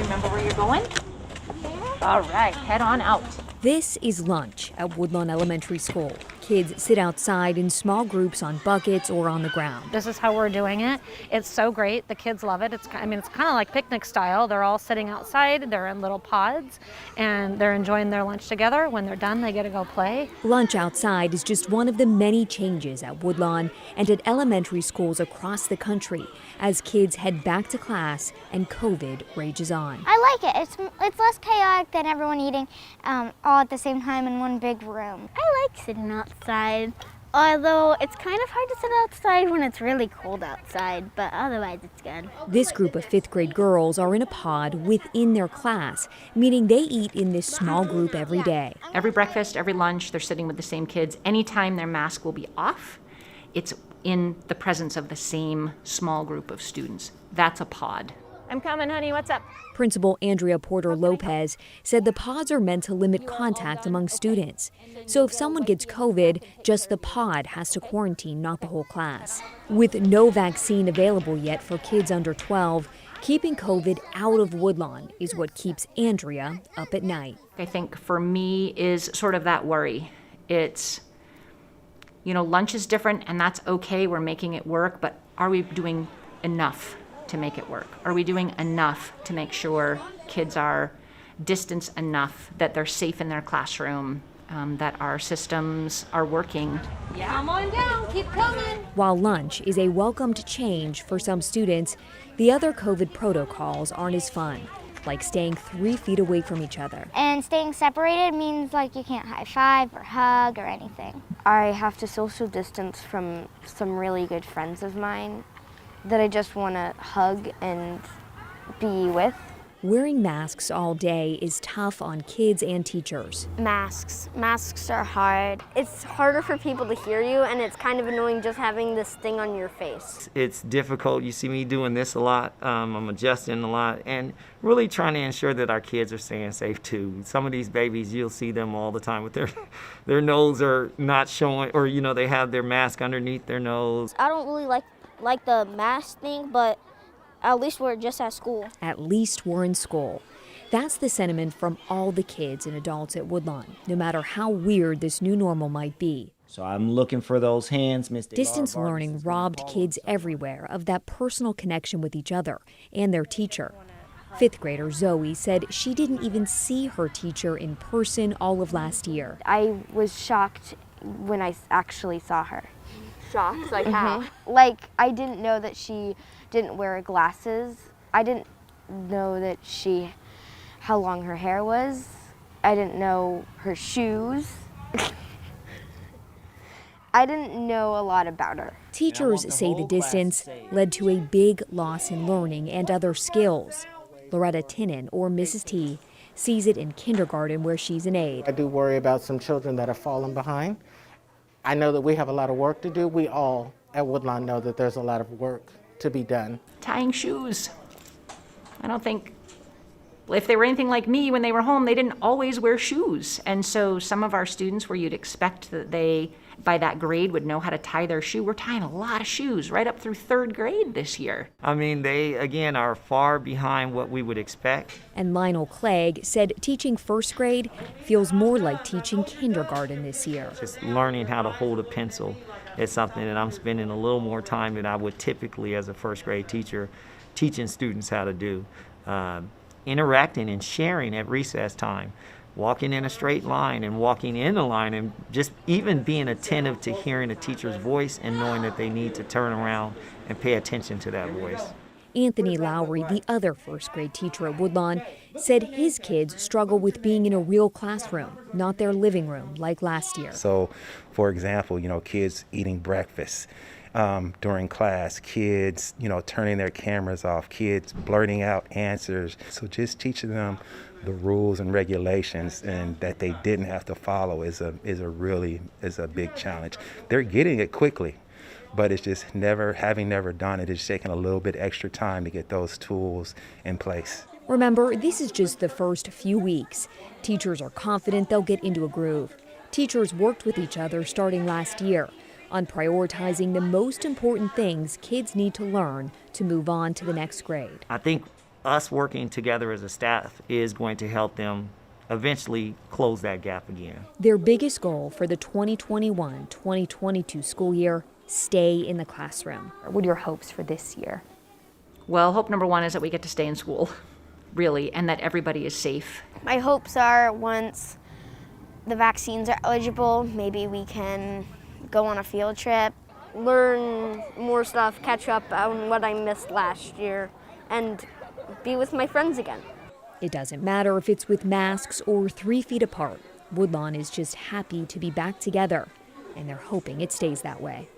you remember where you're going? Yeah. All right, head on out. This is lunch at Woodlawn Elementary School. Kids sit outside in small groups on buckets or on the ground. This is how we're doing it. It's so great. The kids love it. It's kind of like picnic style. They're all sitting outside. They're in little pods, and they're enjoying their lunch together. When they're done, they get to go play. Lunch outside is just one of the many changes at Woodlawn and at elementary schools across the country as kids head back to class and COVID rages on. I like it. It's less chaotic than everyone eating all at the same time in one big room. I like sitting outside, although it's kind of hard to sit outside when it's really cold outside, but otherwise it's good. This group of fifth grade girls are in a pod within their class, meaning they eat in this small group every day. Every breakfast, every lunch, they're sitting with the same kids. Anytime their mask will be off, it's in the presence of the same small group of students. That's a pod. I'm coming, honey. What's up? Principal Andrea Porter Lopez said the pods are meant to limit contact among students. So if someone gets COVID, just the pod has to quarantine, not the whole class. With no vaccine available yet for kids under 12, keeping COVID out of Woodlawn is what keeps Andrea up at night. I think for me is sort of that worry. It's, lunch is different and that's okay. We're making it work, but are we doing enough to make it work? Are we doing enough to make sure kids are distanced enough that they're safe in their classroom, that our systems are working? Yeah. Come on down, keep coming. While lunch is a welcomed change for some students, the other COVID protocols aren't as fun, like staying 3 feet away from each other. And staying separated means like you can't high five or hug or anything. I have to social distance from some really good friends of mine that I just want to hug and be with. Wearing masks all day is tough on kids and teachers. Masks are hard. It's harder for people to hear you, and it's kind of annoying just having this thing on your face. It's difficult. You see me doing this a lot. I'm adjusting a lot and really trying to ensure that our kids are staying safe too. Some of these babies, you'll see them all the time with their nose are not showing, or they have their mask underneath their nose. I don't really like the mask thing, but at least we're just at school. At least we're in school. That's the sentiment from all the kids and adults at Woodlawn, no matter how weird this new normal might be. So I'm looking for those hands, Miss. Distance learning robbed kids everywhere of that personal connection with each other and their teacher. Fifth grader Zoe said she didn't even see her teacher in person all of last year. I was shocked when I actually saw her. Shocked? Like how? Like, I didn't know that she didn't wear glasses. I didn't know how long her hair was. I didn't know her shoes. I didn't know a lot about her. Teachers say the distance led to a big loss in learning and other skills. Loretta Tinnen, or Mrs. T, sees it in kindergarten where she's an aide. I do worry about some children that are falling behind. I know that we have a lot of work to do. We all at Woodlawn know that there's a lot of work to be done. Tying shoes. I don't think, if they were anything like me when they were home, they didn't always wear shoes. And so some of our students where you'd expect that they, by that grade, would know how to tie their shoe, we're tying a lot of shoes right up through 3rd grade this year. I mean, they, again, are far behind what we would expect. And Lionel Clegg said teaching 1st grade feels more like teaching kindergarten this year. Just learning how to hold a pencil is something that I'm spending a little more time than I would typically as a 1st grade teacher teaching students how to do. Interacting and sharing at recess time, walking in a straight line and walking in a line, and just even being attentive to hearing a teacher's voice and knowing that they need to turn around and pay attention to that voice. Anthony Lowry, the other 1st grade teacher at Woodlawn, said his kids struggle with being in a real classroom, not their living room like last year. So, for example, kids eating breakfast during class, kids, turning their cameras off, kids blurting out answers. So just teaching them the rules and regulations and that they didn't have to follow is a big challenge. They're getting it quickly, but it's just having never done it, it's taking a little bit extra time to get those tools in place. Remember, this is just the first few weeks. Teachers are confident they'll get into a groove. Teachers worked with each other starting last year on prioritizing the most important things kids need to learn to move on to the next grade. I think us working together as a staff is going to help them eventually close that gap again. Their biggest goal for the 2021-2022 school year, stay in the classroom. What are your hopes for this year? Well, hope number one is that we get to stay in school, really, and that everybody is safe. My hopes are once the vaccines are eligible, maybe we can go on a field trip. Learn more stuff, catch up on what I missed last year, and be with my friends again. It doesn't matter if it's with masks or 3 feet apart. Woodlawn is just happy to be back together, and they're hoping it stays that way.